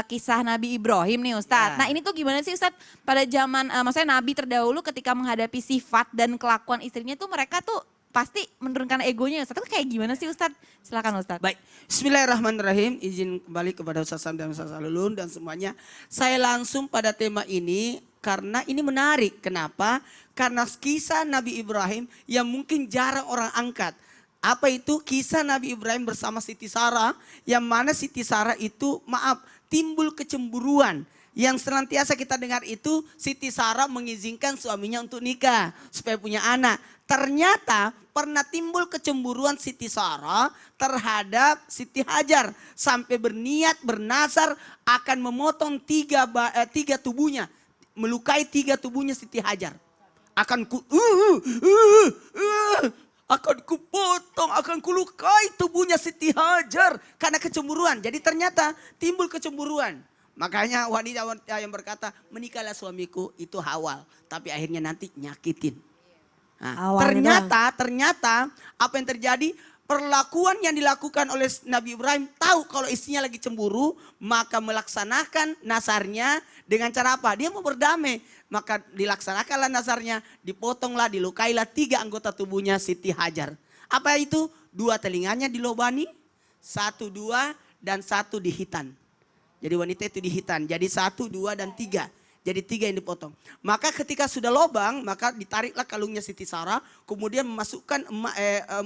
kisah Nabi Ibrahim nih Ustadz. Ya. Nah ini tuh gimana sih Ustadz pada zaman, maksudnya Nabi terdahulu ketika menghadapi sifat dan kelakuan istrinya tuh mereka tuh pasti menurunkan egonya Ustadz. Itu kayak gimana sih Ustadz? Silakan Ustadz. Baik, Bismillahirrahmanirrahim. Izin kembali kepada Ustaz Sam dan Ustaz Alulun dan semuanya. Saya langsung pada tema ini karena ini menarik. Kenapa? Karena kisah Nabi Ibrahim yang mungkin jarang orang angkat. Apa itu? Kisah Nabi Ibrahim bersama Siti Sarah, yang mana Siti Sarah itu timbul kecemburuan. Yang senantiasa kita dengar itu Siti Sarah mengizinkan suaminya untuk nikah supaya punya anak. Ternyata pernah timbul kecemburuan Siti Sarah terhadap Siti Hajar sampai berniat bernazar akan memotong tiga tubuhnya, melukai tiga tubuhnya Siti Hajar. Akan kupotong, akan kulukai tubuhnya Siti Hajar karena kecemburuan. Jadi ternyata timbul kecemburuan. Makanya wanita yang berkata, menikahlah suamiku itu hawal. Tapi akhirnya nanti nyakitin. Nah, ternyata apa yang terjadi, perlakuan yang dilakukan oleh Nabi Ibrahim tahu kalau istrinya lagi cemburu, maka melaksanakan nazarnya dengan cara apa? Dia mau berdamai, maka dilaksanakanlah nazarnya, dipotonglah, dilukailah tiga anggota tubuhnya Siti Hajar. Apa itu? Dua telinganya dilobani, satu dua dan satu dihitan. Jadi wanita itu dihitan, jadi satu, dua, dan tiga. Jadi tiga yang dipotong. Maka ketika sudah lobang, maka ditariklah kalungnya Siti Sarah. Kemudian memasukkan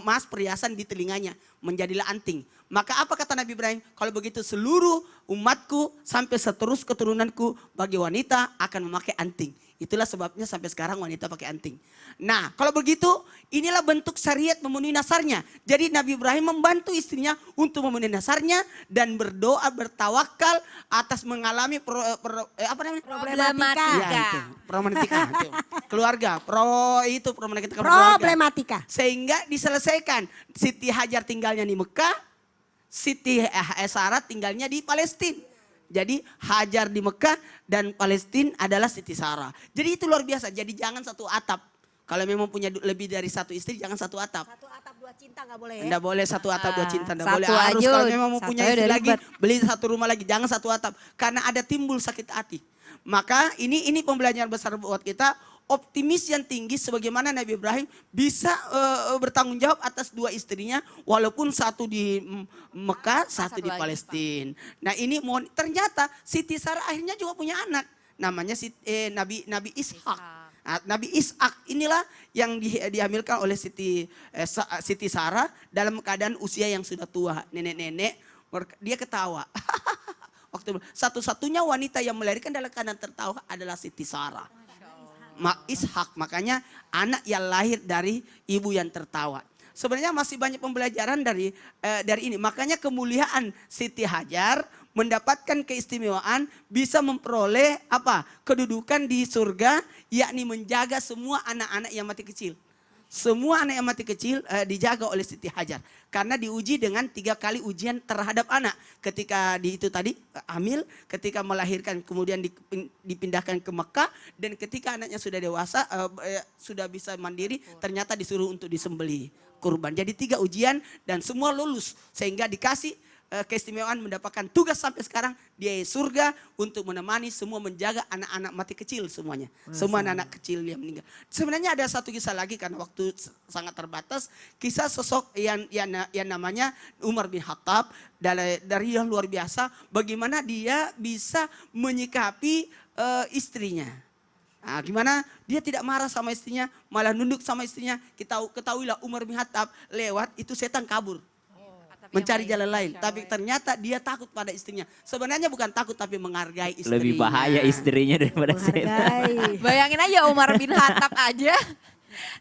emas perhiasan di telinganya. Menjadilah anting. Maka apa kata Nabi Ibrahim? Kalau begitu seluruh umatku sampai seterus keturunanku bagi wanita akan memakai anting. Itulah sebabnya sampai sekarang wanita pakai anting. Nah kalau begitu inilah bentuk syariat memenuhi nasarnya. Jadi Nabi Ibrahim membantu istrinya untuk memenuhi nasarnya dan berdoa bertawakal atas mengalami problematika. Ya, problematika. Keluarga, problematika. Sehingga diselesaikan. Siti Hajar tinggalnya di Mekah, Siti Sarah tinggalnya di Palestina. Jadi Hajar di Mekah dan Palestina adalah Siti Sarah. Jadi itu luar biasa. Jadi jangan satu atap. Kalau memang punya lebih dari satu istri jangan satu atap. Satu atap dua cinta nggak boleh ya? Nggak boleh satu atap dua cinta. Nggak boleh. Satu Harus aja, kalau memang mau satu punya aja istri udah lagi ribet. beli satu rumah lagi. Jangan satu atap. Karena ada timbul sakit hati. Maka ini pembelajaran besar buat kita. Optimis yang tinggi sebagaimana Nabi Ibrahim bisa bertanggung jawab atas dua istrinya walaupun satu di Mekah, satu di Palestina. Nah ini ternyata Siti Sarah akhirnya juga punya anak namanya Nabi Ishak. Nabi Ishak inilah yang dihamilkan oleh Siti Sarah dalam keadaan usia yang sudah tua, nenek-nenek. Dia ketawa. Waktu satu-satunya wanita yang melahirkan dalam keadaan tertawa adalah Siti Sarah. Ishak, makanya anak yang lahir dari ibu yang tertawa. Sebenarnya masih banyak pembelajaran dari ini. Makanya kemuliaan Siti Hajar mendapatkan keistimewaan bisa memperoleh kedudukan di surga, yakni menjaga semua anak-anak yang mati kecil. Semua anak yang mati kecil dijaga oleh Siti Hajar. Karena diuji dengan 3 kali ujian terhadap anak. Ketika hamil, ketika melahirkan kemudian dipindahkan ke Mekah. Dan ketika anaknya sudah dewasa, sudah bisa mandiri, ternyata disuruh untuk disembelih kurban. Jadi 3 ujian dan semua lulus. Sehingga dikasih keistimewaan mendapatkan tugas sampai sekarang di surga untuk menemani semua menjaga anak-anak mati kecil semuanya. Semua anak-anak kecil yang meninggal. Sebenarnya ada satu kisah lagi karena waktu sangat terbatas. Kisah sosok yang namanya Umar bin Khattab dari yang luar biasa. Bagaimana dia bisa menyikapi istrinya. Nah, gimana dia tidak marah sama istrinya, malah nunduk sama istrinya. Ketahuilah Umar bin Khattab lewat itu setan kabur. Mencari jalan lain. Tapi ternyata dia takut pada istrinya. Sebenarnya bukan takut tapi menghargai istrinya. Lebih bahaya istrinya daripada setan. Bayangin aja Umar bin Khattab aja.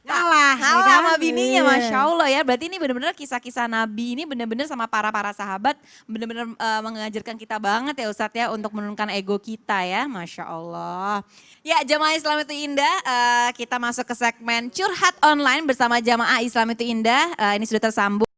Ngalah sama bininya, Masya Allah ya. Berarti ini benar-benar kisah-kisah Nabi ini benar-benar sama para sahabat. Benar-benar mengajarkan kita banget ya Ustadz ya untuk menurunkan ego kita ya. Masya Allah. Ya Jamaah Islam itu Indah, kita masuk ke segmen Curhat Online bersama Jamaah Islam itu Indah. Ini sudah tersambung.